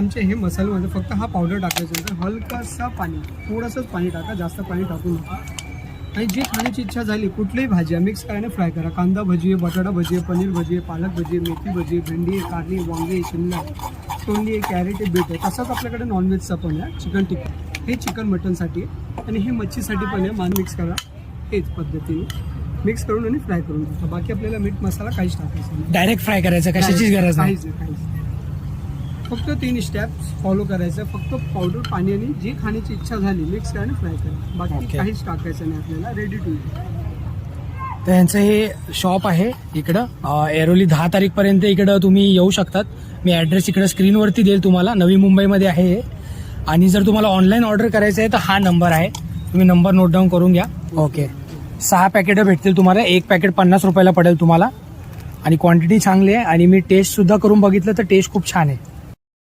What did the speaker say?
आमचे हे मसाल्यामध्ये फक्त हा पावडर टाकायचा नंतर हलकासा पाणी, थोडंसंच पाणी टाका, जास्त पाणी टाकू नका. आणि जी खाण्याची इच्छा झाली कुठलीही भाज्या मिक्स करा आणि फ्राय करा. कांदा भजी आहे, बटाटा भजी आहे, पनीर भजी आहे, पालक भजी आहे, मेथी भजी आहे, भेंडी आहे, कारली, वांगे, शिमला, तोंडली आहे, कॅरेट आहे, बीट आहे. तसंच आपल्याकडे नॉनव्हेजचा पण आहे, चिकन टिक्का. हे चिकन मटनसाठी आहे आणि हे मच्छीसाठी पण आहे. मान मिक्स करा हेच पद्धतीने मिक्स करून आणि फ्राय करून टाका. बाकी आपल्याला मीठ मसाला काहीच टाकायचं नाही. डायरेक्ट फ्राय करायचं, कशाचीच गरज नाही. काहीच फक्त 3 स्टेप्स फॉलो करायचं. फक्त पावडर, पाणी आणि जी खाण्याची इच्छा झाली मिक्स करा आणि फ्राय करा. बाकी Okay. काहीच टाकायचं नाही आपल्याला. Ready to eat. तर यांचं हे शॉप आहे इकडं ऐरोली 10 तारीखपर्यंत इकडं तुम्ही येऊ शकतात. मी ॲड्रेस इकडं स्क्रीनवरती देईल तुम्हाला. नवी मुंबईमध्ये आहे हे. आणि जर तुम्हाला ऑनलाईन ऑर्डर करायचं आहे तर हा नंबर आहे, तुम्ही नंबर नोट डाऊन करून घ्या. ओके. 6 पॅकेटं भेटतील तुम्हाला. एक पॅकेट 50 रुपयाला पडेल तुम्हाला आणि क्वांटिटी चांगली आहे. आणि मी टेस्ट सुद्धा करून बघितलं तर टेस्ट खूप छान आहे.